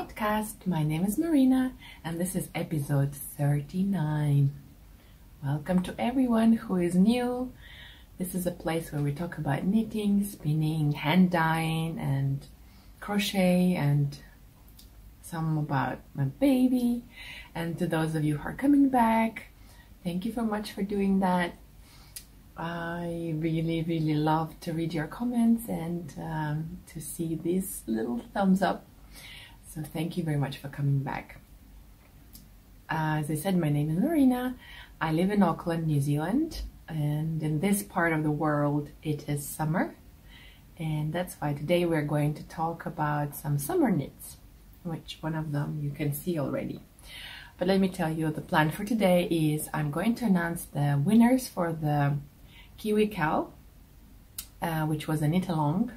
podcast. My name is Marina and this is episode 39. Welcome to everyone who is new. This is a place where we talk about knitting, spinning, hand dyeing and crochet and some about my baby. And to those of you who are coming back, thank you so much for doing that. I really love to read your comments and to see these little thumbs up. So thank you very much for coming back. As I said, my name is Marina. I live in Auckland, New Zealand, and in this part of the world it is summer, and that's why today we're going to talk about some summer knits, which one of them you can see already. But let me tell you, the plan for today is I'm going to announce the winners for the KAL, which was a knit along,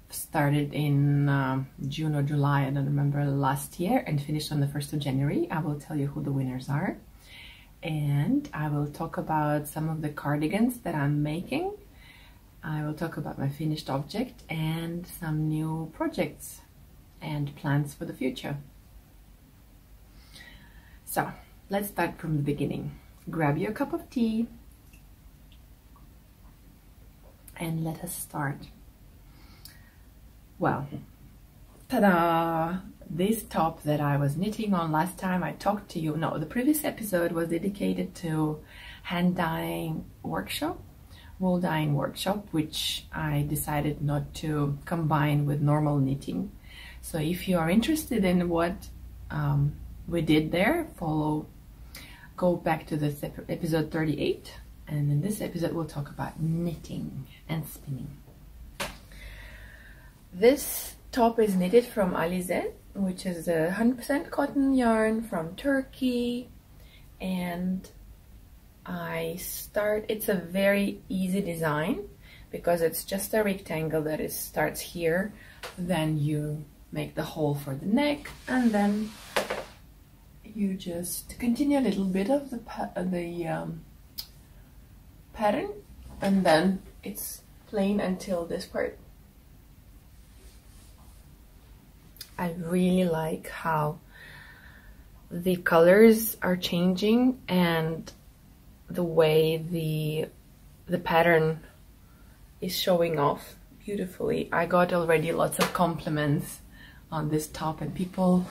started in June or July, I don't remember, last year, and finished on the 1st of January. I will tell you who the winners are, and I will talk about some of the cardigans that I'm making. I will talk about my finished object and some new projects and plans for the future. So let's start from the beginning. Grab your cup of tea and let us start. Well, ta-da! This top that I was knitting on last time I talked to you, no, the previous episode was dedicated to hand dyeing workshop, wool dyeing workshop, which I decided not to combine with normal knitting. So if you are interested in what we did there, go back to this episode 38, and in this episode we'll talk about knitting and spinning. This top is knitted from Alize, which is a 100% cotton yarn from Turkey, and it's a very easy design because it's just a rectangle that starts here, then you make the hole for the neck, and then you just continue a little bit of the pattern, and then it's plain until this part. I really like how the colors are changing and the way the pattern is showing off beautifully. I got already lots of compliments on this top, and people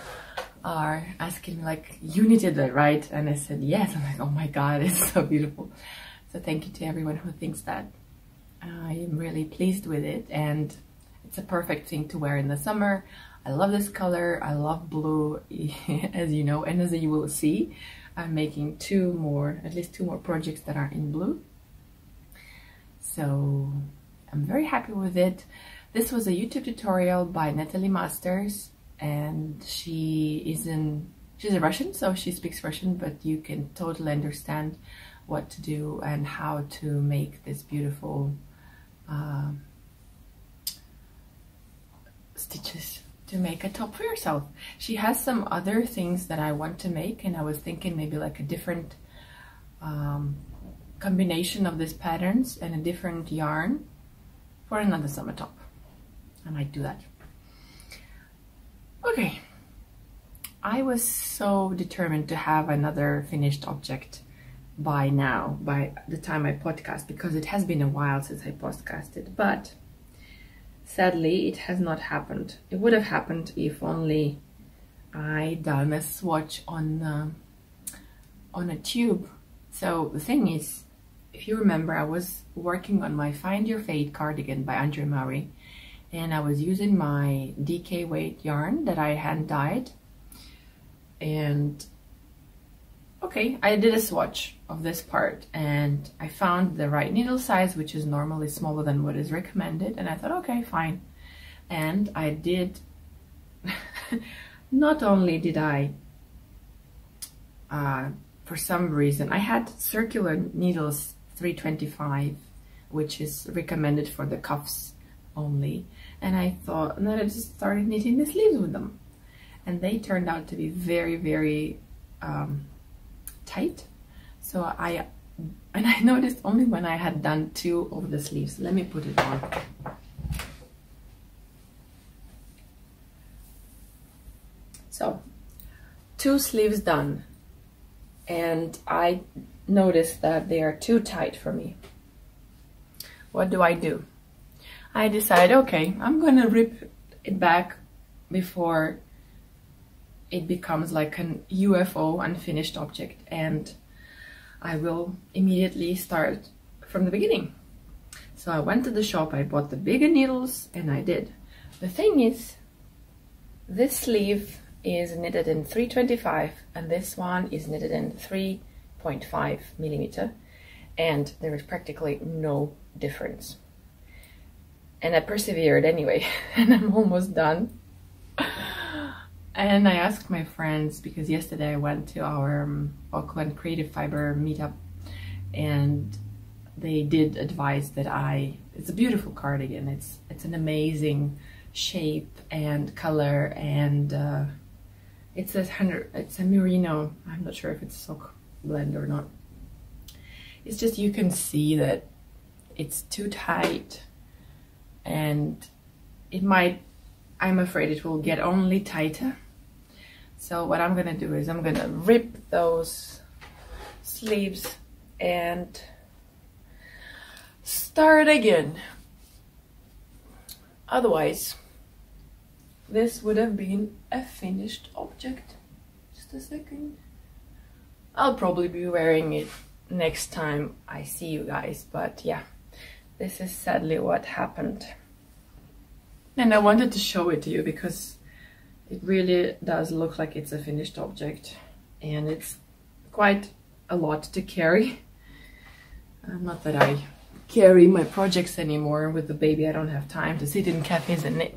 are asking me like, you knitted that, right? And I said yes. I'm like, oh my god, it's so beautiful. So thank you to everyone who thinks that. I am really pleased with it, and it's a perfect thing to wear in the summer. I love this color. I love blue, as you know, and as you will see, I'm making at least two more projects that are in blue. So I'm very happy with it. This was a YouTube tutorial by Natalie Masters, and she's a Russian, so she speaks Russian, but you can totally understand what to do and how to make this beautiful stitches to make a top for yourself. She has some other things that I want to make, and I was thinking maybe like a different combination of these patterns and a different yarn for another summer top. I might do that. Okay, I was so determined to have another finished object by the time I podcast, because it has been a while since I podcasted, but sadly it has not happened. It would have happened if only I done a swatch on a tube. So the thing is, if you remember, I was working on my Find Your Fade cardigan by Andre Murray, and I was using my DK weight yarn that I hand dyed, and okay, I did a swatch of this part and I found the right needle size, which is normally smaller than what is recommended, and I thought, okay, fine. And I did not only did I for some reason I had circular needles 325, which is recommended for the cuffs only, and I thought, and then I just started knitting the sleeves with them, and they turned out to be very tight. So I noticed only when I had done 2 of the sleeves. Let me put it on. So 2 sleeves done, and I noticed that they are too tight for me. What do? I decide, okay, I'm gonna rip it back before it becomes like an UFO, unfinished object, and I will immediately start from the beginning. So I went to the shop, I bought the bigger needles, and I did. The thing is, this sleeve is knitted in 325 and this one is knitted in 3.5 millimeter, and there is practically no difference. And I persevered anyway, and I'm almost done. And I asked my friends, because yesterday I went to our Auckland Creative Fiber meetup, and they did advise that it's a beautiful cardigan. It's an amazing shape and color, and it's a merino. I'm not sure if it's a silk blend or not. It's just, you can see that it's too tight, and I'm afraid it will get only tighter. So what I'm gonna do is I'm gonna rip those sleeves and start again. Otherwise, this would have been a finished object. Just a second. I'll probably be wearing it next time I see you guys, but yeah, this is sadly what happened. And I wanted to show it to you because it really does look like it's a finished object, and it's quite a lot to carry. Not that I carry my projects anymore. With the baby, I don't have time to sit in cafes and knit.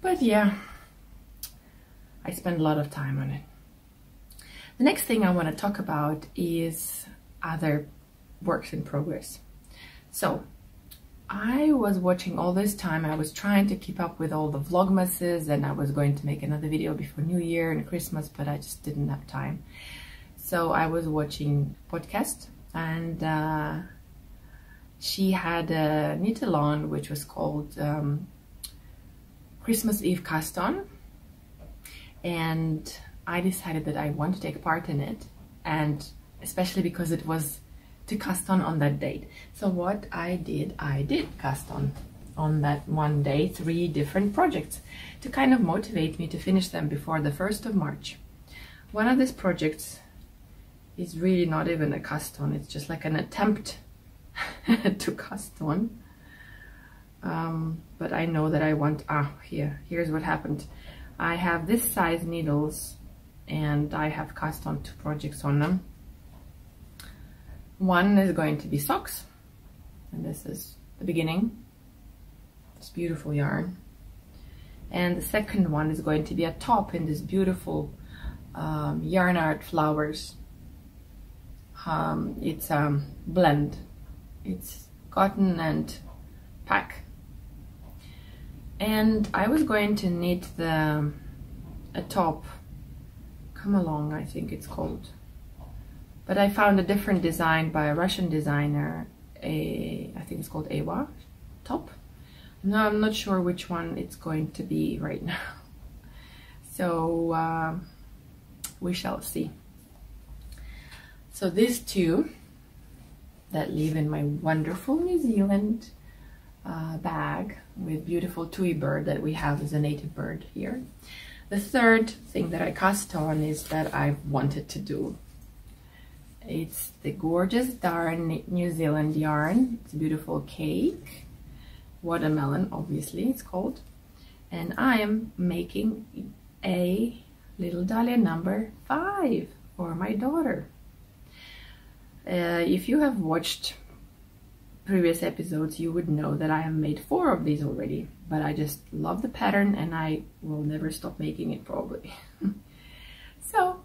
But yeah, I spend a lot of time on it. The next thing I want to talk about is other works in progress. So I was watching all this time, I was trying to keep up with all the vlogmases, and I was going to make another video before New Year and Christmas, but I just didn't have time. So I was watching podcast, and she had a knit along which was called Christmas Eve cast on, and I decided that I want to take part in it, and especially because it was to cast on that date. So what I did cast on that one day 3 different projects to kind of motivate me to finish them before the 1st of March. One of these projects is really not even a cast on, it's just like an attempt to cast on. But I know that I want, here's what happened. I have this size needles, and I have cast on 2 projects on them. One is going to be socks, and this is the beginning. It's beautiful yarn. And the second one is going to be a top in this beautiful yarn art flowers. It's a blend. It's cotton and pack. And I was going to knit a top, Come Along, I think it's called. But I found a different design by a Russian designer, I think it's called Awa top. No, I'm not sure which one it's going to be right now. So we shall see. So these 2 that live in my wonderful New Zealand bag with beautiful tui bird that we have as a native bird here. The third thing that I cast on is that I've wanted to do. It's the gorgeous darn New Zealand yarn. It's a beautiful cake. Watermelon, obviously, it's called. And I am making a little dahlia number 5 for my daughter. If you have watched previous episodes, you would know that I have made 4 of these already, but I just love the pattern and I will never stop making it probably. So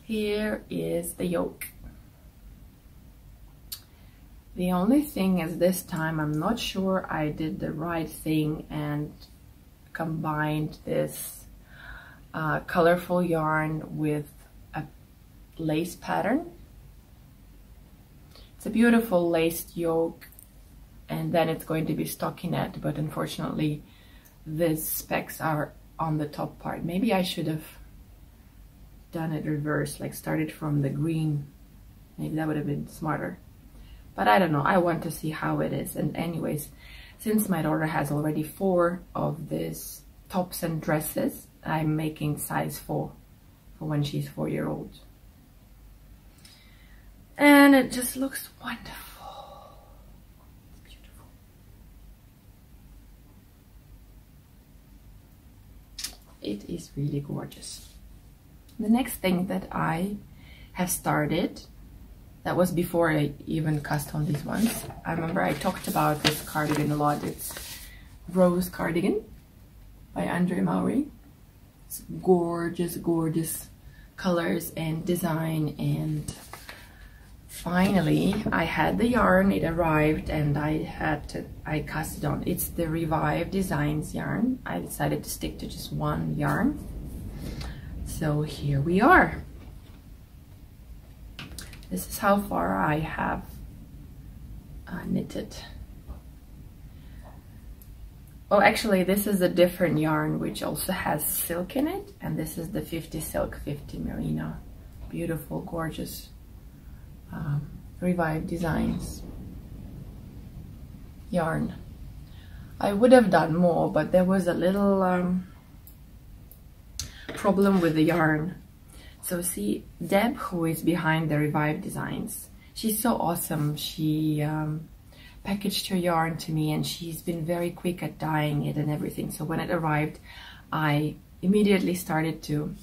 here is the yoke. The only thing is this time I'm not sure I did the right thing and combined this colorful yarn with a lace pattern. It's a beautiful laced yoke, and then it's going to be stockinette, but unfortunately these specs are on the top part. Maybe I should have done it reverse, like started from the green. Maybe that would have been smarter. But I don't know, I want to see how it is. And anyways, since my daughter has already 4 of these tops and dresses, I'm making size 4 for when she's 4-year-old. And it just looks wonderful. It's beautiful. It is really gorgeous. The next thing that I have started, that was before I even cast on these ones. I remember I talked about this cardigan a lot. It's Rose Cardigan by Andre Maury. It's gorgeous, gorgeous colors and design. And finally, I had the yarn. It arrived, and I cast it on. It's the Revive Designs yarn. I decided to stick to just one yarn. So here we are. This is how far I have knitted. Oh, actually, this is a different yarn which also has silk in it, and this is the 50 silk, 50 merino. Beautiful, gorgeous Revive Designs yarn. I would have done more, but there was a little problem with the yarn. So see, Deb, who is behind the Revive Designs, she's so awesome. She packaged her yarn to me, and she's been very quick at dyeing it and everything. So when it arrived, I immediately started to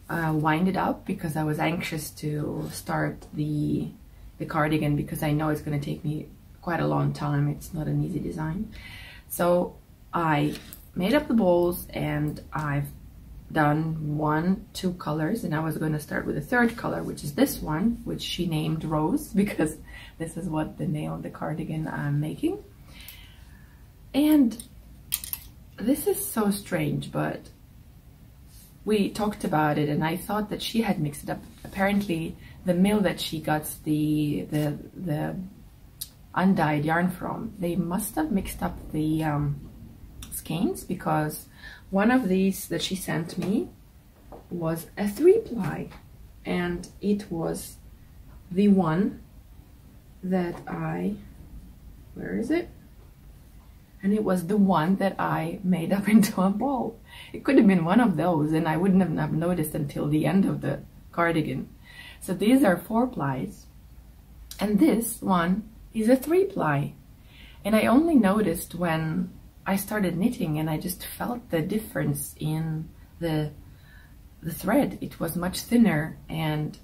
wind it up, because I was anxious to start the cardigan, because I know it's going to take me quite a long time. It's not an easy design. So I made up the balls, and I've done 2 colors, and I was going to start with a 3rd color, which is this one, which she named Rose, because this is what the name of the cardigan I'm making. And this is so strange, but we talked about it, and I thought that she had mixed it up. Apparently the mill that she got the undyed yarn from, they must have mixed up the skeins, because one of these that she sent me was a 3-ply, and it was the one that where is it? And it was the one that I made up into a ball. It could have been one of those, and I wouldn't have noticed until the end of the cardigan. So these are 4-plies, and this one is a 3-ply. And I only noticed when I started knitting, and I just felt the difference in the thread. It was much thinner. And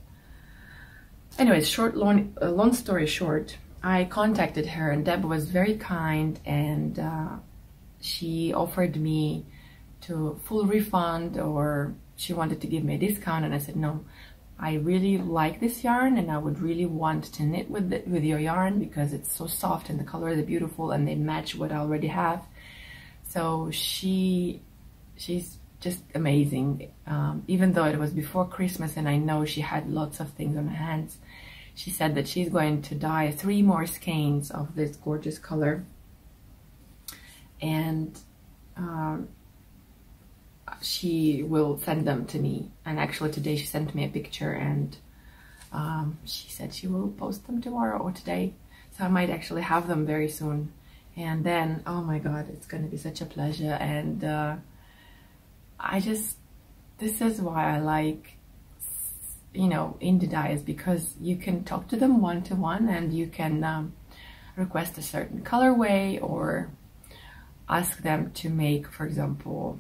anyways, long story short, I contacted her, and Deb was very kind, and she offered me to full refund, or she wanted to give me a discount, and I said no. I really like this yarn, and I would really want to knit with your yarn, because it's so soft and the colors are beautiful and they match what I already have. So she's just amazing. Even though it was before Christmas and I know she had lots of things on her hands, she said that she's going to dye 3 more skeins of this gorgeous color. And she will send them to me. And actually today she sent me a picture, and she said she will post them tomorrow or today. So I might actually have them very soon. And then, oh my God, it's going to be such a pleasure. And this is why I like, you know, indie dyers, because you can talk to them one-to-one, and you can request a certain colorway, or ask them to make, for example,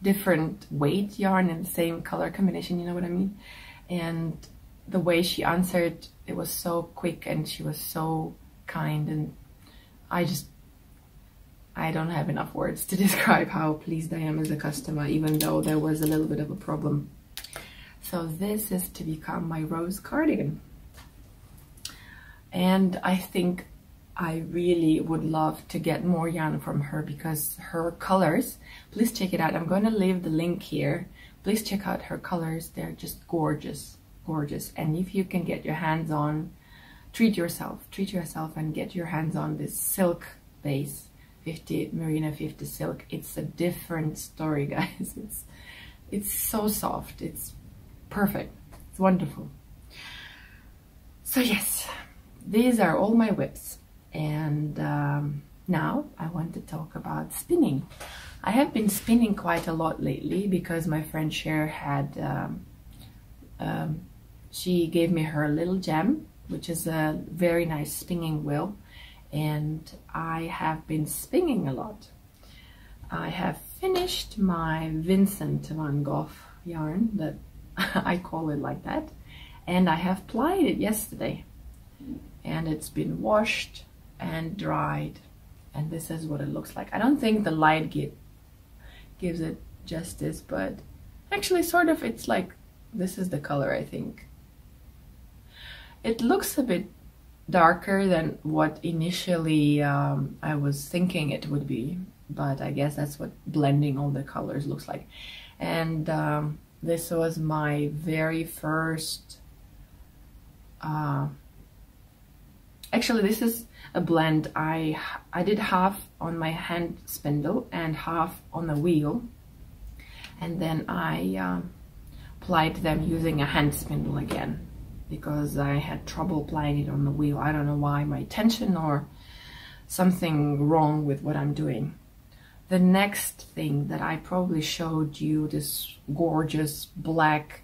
different weight yarn in the same color combination, you know what I mean? And the way she answered, it was so quick, and she was so kind, and I don't have enough words to describe how pleased I am as a customer, even though there was a little bit of a problem. So this is to become my Rose cardigan, and I think I really would love to get more yarn from her, because her colors, please check it out. I'm going to leave the link here. Please check out her colors. They're just gorgeous, gorgeous. And if you can get your hands on, treat yourself and get your hands on this silk base. 50 Merino 50 silk, it's a different story, guys. It's so soft, it's perfect, it's wonderful. So yes, these are all my whips, and now I want to talk about spinning. I have been spinning quite a lot lately because my friend Cher had she gave me her little gem, which is a very nice spinning wheel, and I have been spinning a lot. I have finished my Vincent van Gogh yarn, that I call it like that, and I have plied it yesterday, and it's been washed and dried, and this is what it looks like. I don't think the light gives it justice, but actually sort of, it's like, this is the color, I think. It looks a bit darker than what initially I was thinking it would be, but I guess that's what blending all the colors looks like. And this was my very first, actually this is a blend. I did half on my hand spindle and half on the wheel, and then I plied them using a hand spindle again, because I had trouble plying it on the wheel. I don't know why, my tension or something wrong with what I'm doing. The next thing that I probably showed you, this gorgeous black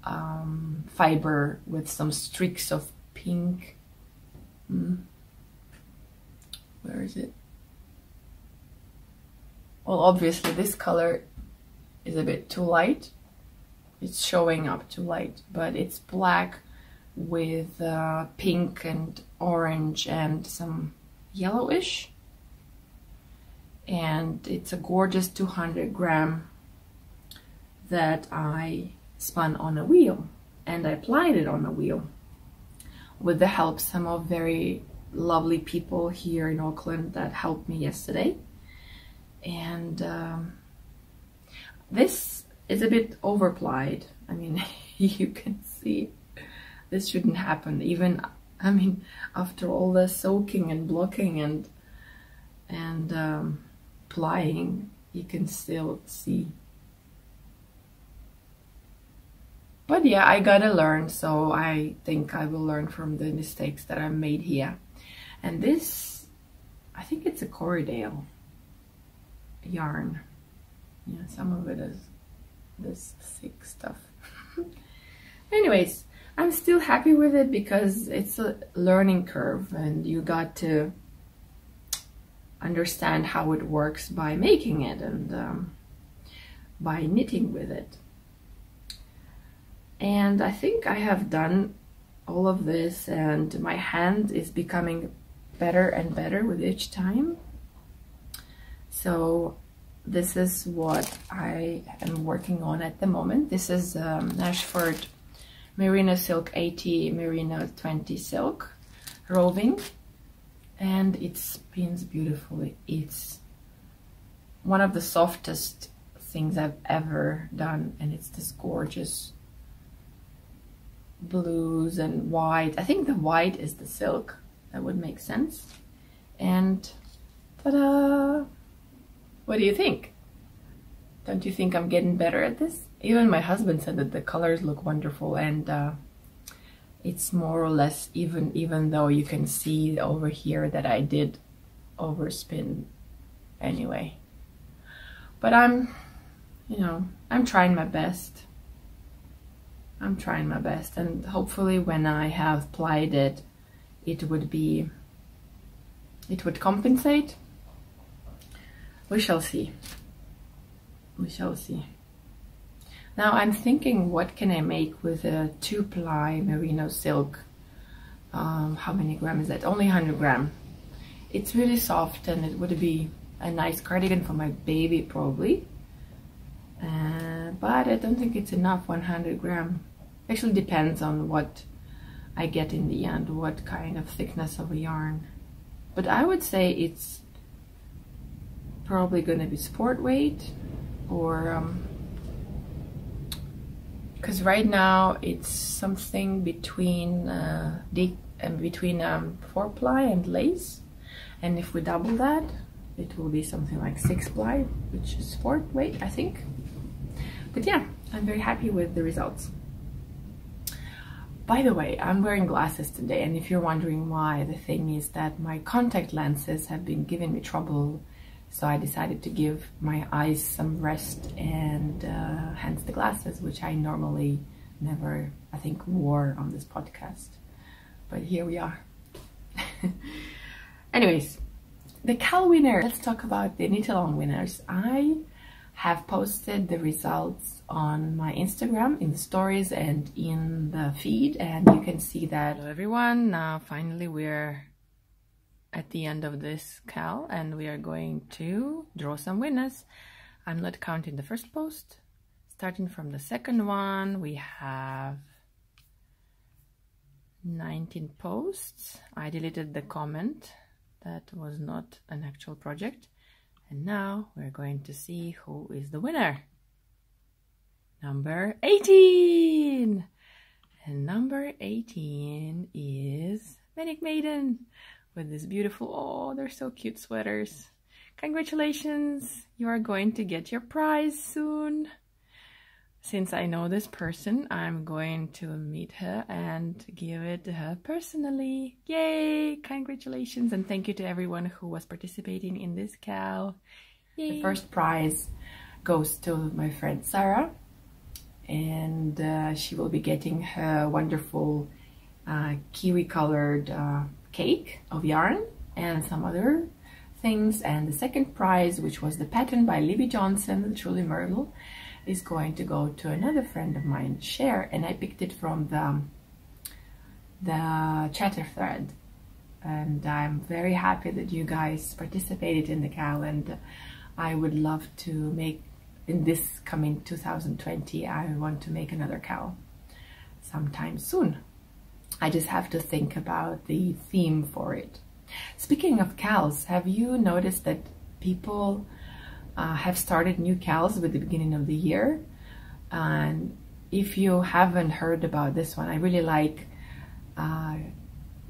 fiber with some streaks of pink. Where is it? Well, obviously this color is a bit too light. It's showing up too light, but it's black with pink and orange and some yellowish, and it's a gorgeous 200 gram that I spun on a wheel, and I applied it on a wheel with the help some of very lovely people here in Auckland that helped me yesterday. And this is a bit overplied. I mean, you can see this shouldn't happen. Even, I mean, after all the soaking and blocking and plying, you can still see. But yeah, I gotta learn, so I think I will learn from the mistakes that I made here. And this, I think it's a Corriedale yarn. Yeah, some of it is this thick stuff. Anyways, I'm still happy with it because it's a learning curve, and you got to understand how it works by making it and by knitting with it. And I think I have done all of this, and my hand is becoming better and better with each time. So this is what I am working on at the moment. This is Ashford Merino Silk 80 Merino 20 Silk roving, and it spins beautifully. It's one of the softest things I've ever done, and it's this gorgeous blues and white. I think the white is the silk. That would make sense. And ta-da! What do you think? Don't you think I'm getting better at this? Even my husband said that the colors look wonderful, and it's more or less even though you can see over here that I did overspin anyway. But I'm trying my best. I'm trying my best, and hopefully when I have plied it, it would compensate. We shall see. We shall see. Now I'm thinking, what can I make with a 2-ply merino silk? How many grams is that? Only 100 gram. It's really soft, and it would be a nice cardigan for my baby probably. But I don't think it's enough, 100 gram. Actually depends on what I get in the end, what kind of thickness of a yarn. But I would say it's probably going to be sport weight, or because right now it's something between 4-ply and lace, and if we double that, it will be something like 6 ply, which is 4 weight, I think. But yeah, I'm very happy with the results. By the way, I'm wearing glasses today, and if you're wondering why, the thing is that my contact lenses have been giving me trouble, so I decided to give my eyes some rest, and hence the glasses, which I normally never, I think, wore on this podcast. But here we are. Anyways, the KAL winner. Let's talk about the knit-along winners. I have posted the results on my Instagram, in the stories and in the feed, and you can see that. Hello everyone, now finally we're at the end of this KAL and we are going to draw some winners. I'm not counting the first post. Starting from the second one, we have 19 posts. I deleted the comment. That was not an actual project. And now we're going to see who is the winner. Number 18! And number 18 is Manic Maiden with this beautiful, oh, they're so cute sweaters. Congratulations! You are going to get your prize soon. Since I know this person, I'm going to meet her and give it to her personally. Yay! Congratulations, and thank you to everyone who was participating in this KAL. Yay. The first prize goes to my friend Sarah, and she will be getting her wonderful kiwi colored cake of yarn and some other things. And the second prize, which was the pattern by Libby Johnson, the Truly Myrtle, is going to go to another friend of mine, Cher, and I picked it from the chatter thread. And I'm very happy that you guys participated in the KAL, and I would love to make, in this coming 2020, I want to make another KAL sometime soon. I just have to think about the theme for it. Speaking of KALs, have you noticed that people have started new KALs with the beginning of the year? And if you haven't heard about this one, I really like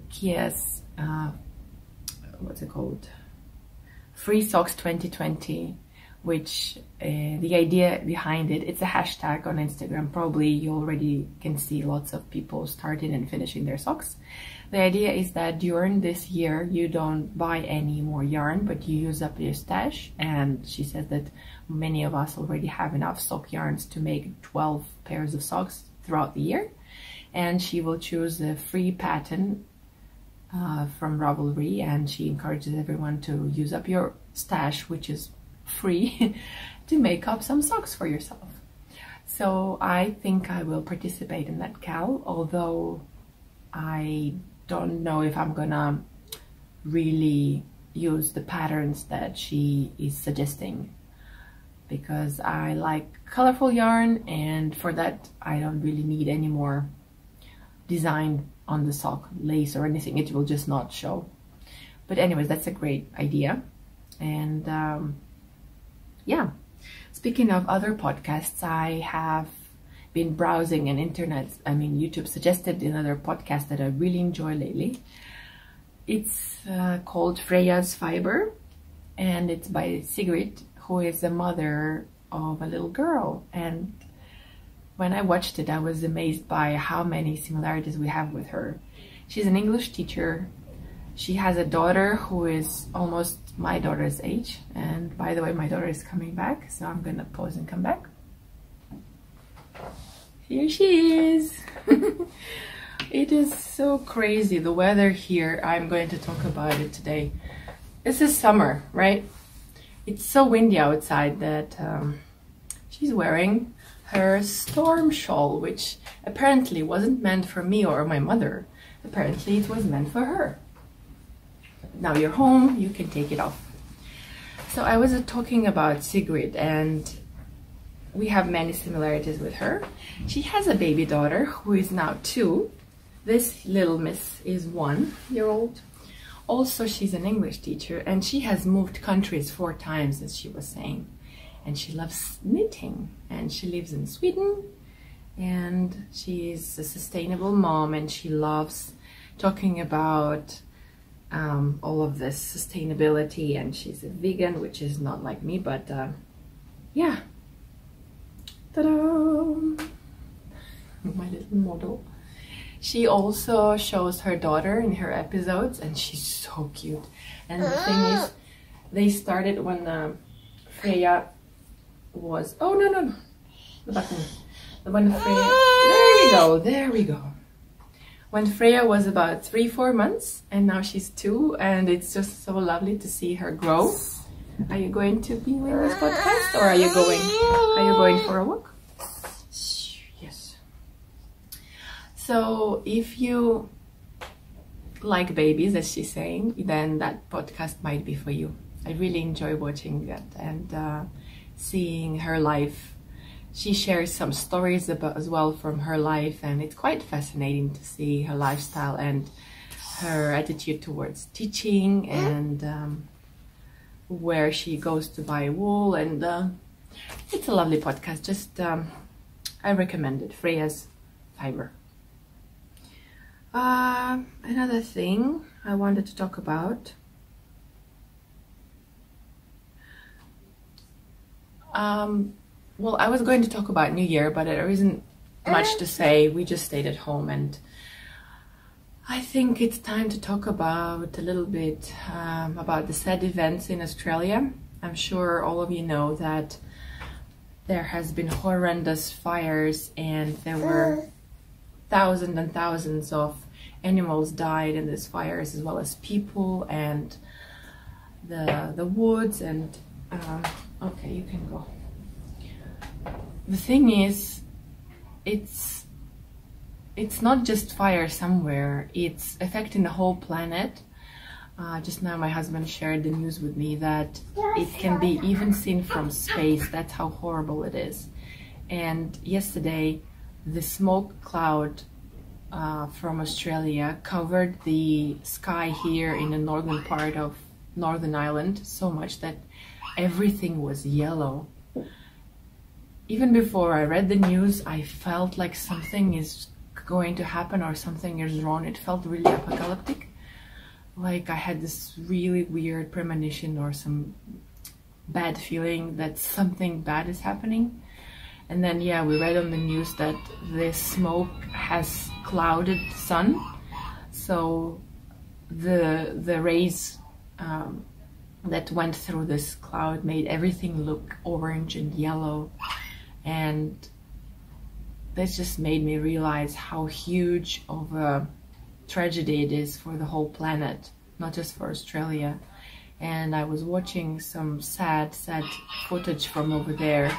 Kia's, what's it called? Free Socks 2020, which the idea behind it, it's a hashtag on Instagram. Probably you already can see lots of people starting and finishing their socks. The idea is that during this year you don't buy any more yarn, but you use up your stash. And she says that many of us already have enough sock yarns to make 12 pairs of socks throughout the year. And she will choose a free pattern from Ravelry, and she encourages everyone to use up your stash, which is free, to make up some socks for yourself. So I think I will participate in that KAL, although I don't know if I'm gonna really use the patterns that she is suggesting, because I like colorful yarn, and for that I don't really need any more design on the sock, lace or anything. It will just not show. But anyways, that's a great idea. And yeah, speaking of other podcasts, I have been browsing and YouTube suggested another podcast that I really enjoy lately. It's called Freya's Fiber, and it's by Sigrid, who is the mother of a little girl. And when I watched it, I was amazed by how many similarities we have with her. She's an English teacher. She has a daughter who is almost my daughter's age. And by the way, my daughter is coming back, so I'm gonna pause and come back. Here she is. It is so crazy, the weather here. I'm going to talk about it today. This is summer, right? It's so windy outside that she's wearing her storm shawl, which apparently wasn't meant for me or my mother. Apparently it was meant for her. Now you're home, you can take it off. So I was talking about Sigrid, and we have many similarities with her. She has a baby daughter who is now 2. This little miss is 1 year old. Also, she's an English teacher, and she has moved countries 4 times, as she was saying. And she loves knitting, and she lives in Sweden, and she's a sustainable mom, and she loves talking about all of this sustainability, and she's a vegan, which is not like me, but yeah. Ta-da! My little model. She also shows her daughter in her episodes, and she's so cute. And the thing is, they started when Freya was... Oh, no. The button. When Freya... There we go. When Freya was about 3-4 months, and now she's 2, and it's just so lovely to see her grow. Are you going to be with this podcast, or are you going for a walk? Yes. So if you like babies, as she's saying, then that podcast might be for you. I really enjoy watching that and seeing her life. She shares some stories about as well from her life, and it's quite fascinating to see her lifestyle and her attitude towards teaching, and where she goes to buy wool, and it's a lovely podcast. Just I recommend it. Freya's Fiber. Another thing I wanted to talk about. Well, I was going to talk about New Year, but there isn't much to say. We just stayed at home, and I think it's time to talk about a little bit about the sad events in Australia. I'm sure all of you know that there has been horrendous fires, and there were thousands and thousands of animals died in these fires, as well as people, and the woods, and okay, you can go. The thing is, it's not just fire somewhere, it's affecting the whole planet. Just now my husband shared the news with me that it can be even seen from space. That's how horrible it is. And yesterday the smoke cloud from Australia covered the sky here in the northern part of Northern Ireland so much that everything was yellow. Even before I read the news, I felt like something is going to happen or something is wrong. It felt really apocalyptic. Like I had this really weird premonition or some bad feeling that something bad is happening. And then, yeah, we read on the news that this smoke has clouded the sun. So the rays that went through this cloud made everything look orange and yellow. And this just made me realize how huge of a tragedy it is for the whole planet, not just for Australia. And I was watching some sad footage from over there.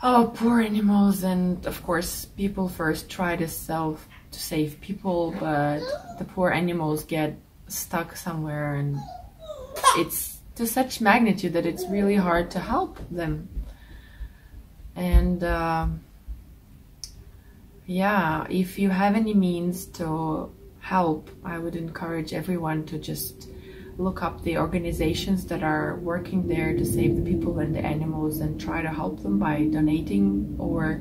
Oh, poor animals. And of course people first try to save people, but the poor animals get stuck somewhere, and it's to such magnitude that it's really hard to help them. And yeah, if you have any means to help, I would encourage everyone to just look up the organizations that are working there to save the people and the animals, and try to help them by donating. Or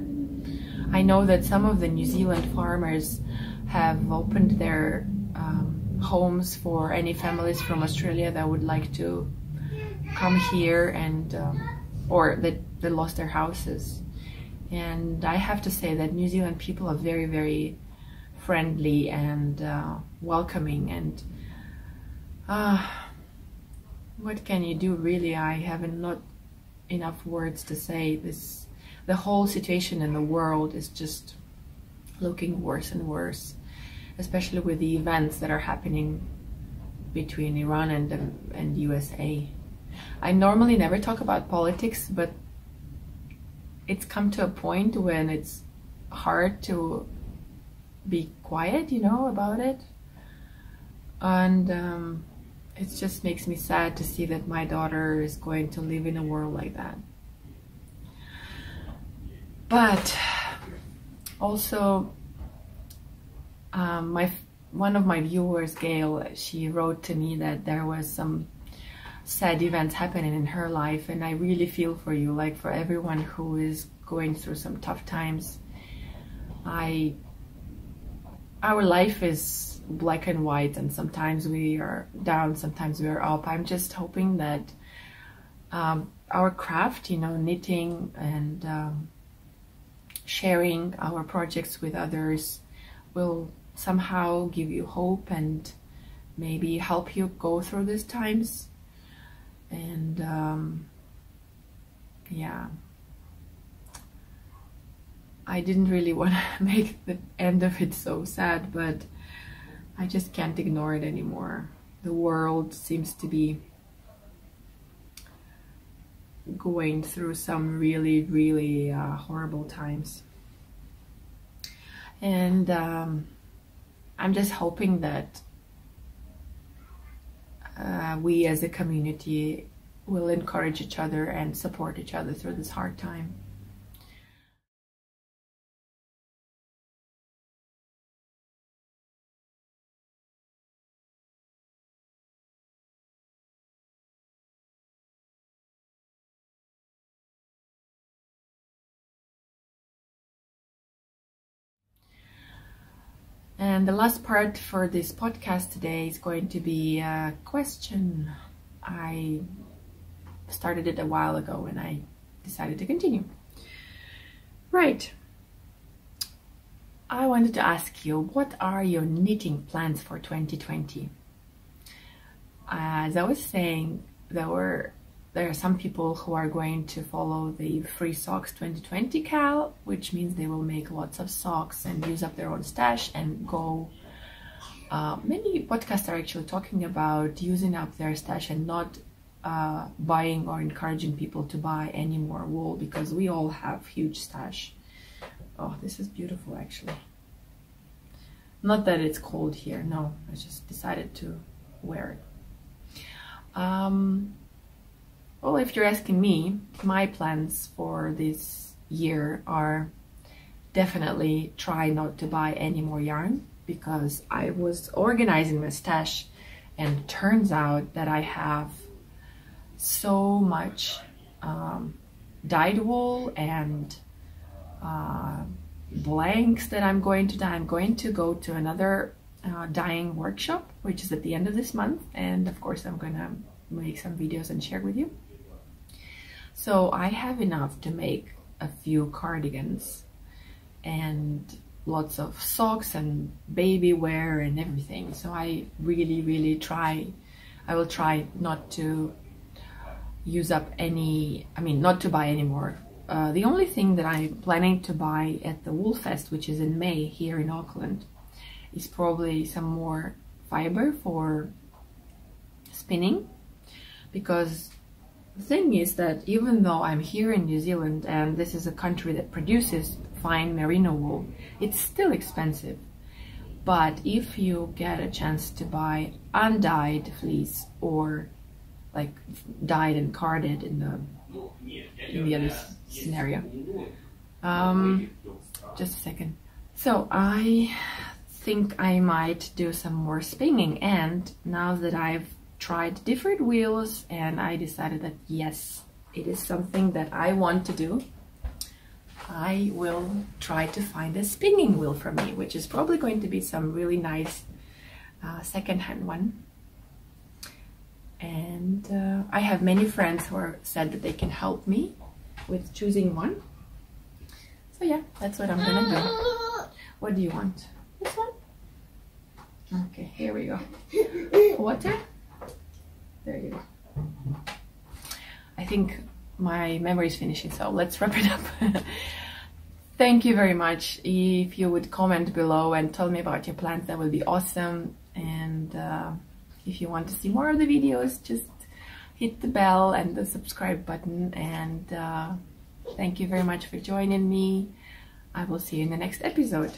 I know that some of the New Zealand farmers have opened their homes for any families from Australia that would like to come here, and or that they lost their houses. And I have to say that New Zealand people are very, very friendly and welcoming, and what can you do, really? I haven't not enough words to say. The whole situation in the world is just looking worse and worse, especially with the events that are happening between Iran and USA. I normally never talk about politics, but it's come to a point when it's hard to be quiet, you know, about it. And it just makes me sad to see that my daughter is going to live in a world like that. But also, one of my viewers, Gail, she wrote to me that there was some sad events happening in her life, and I really feel for you, like for everyone who is going through some tough times. I our life is black and white, and sometimes we are down, sometimes we are up. I'm just hoping that our craft, knitting and sharing our projects with others will somehow give you hope and maybe help you go through these times. And yeah, I didn't really want to make the end of it so sad, but I just can't ignore it anymore. The world seems to be going through some really, really horrible times. And I'm just hoping that we as a community will encourage each other and support each other through this hard time. And the last part for this podcast today is going to be a question. I started it a while ago and I decided to continue. Right. I wanted to ask you, what are your knitting plans for 2020? As I was saying, there are some people who are going to follow the Free Socks 2020 KAL, which means they will make lots of socks and use up their own stash and go. Many podcasts are actually talking about using up their stash and not buying or encouraging people to buy any more wool, because we all have huge stash. Oh, this is beautiful actually. Not that it's cold here, no, I just decided to wear it. Well, if you're asking me, my plans for this year are definitely try not to buy any more yarn, because I was organizing my stash and it turns out that I have so much dyed wool and blanks that I'm going to dye. I'm going to go to another dyeing workshop, which is at the end of this month, and of course I'm going to make some videos and share with you. So I have enough to make a few cardigans and lots of socks and baby wear and everything. So I really will try not to use up any, not to buy any more. The only thing that I'm planning to buy at the Wool Fest, which is in May here in Auckland, is probably some more fiber for spinning, because the thing is that even though I'm here in New Zealand and this is a country that produces fine merino wool, it's still expensive. But if you get a chance to buy undyed fleece or like dyed and carded in the other scenario, just a second. So I think I might do some more spinning, and now that I've tried different wheels and I decided that yes, it is something that I want to do, I will try to find a spinning wheel for me, which is probably going to be some really nice second-hand one. And I have many friends who are said that they can help me with choosing one. So yeah, that's what I'm gonna do. What do you want? This one? Okay, here we go. Water? There you go. I think my memory is finishing, so let's wrap it up. Thank you very much. If you would comment below and tell me about your plans, that would be awesome. And if you want to see more of the videos, just hit the bell and the subscribe button. And thank you very much for joining me. I will see you in the next episode.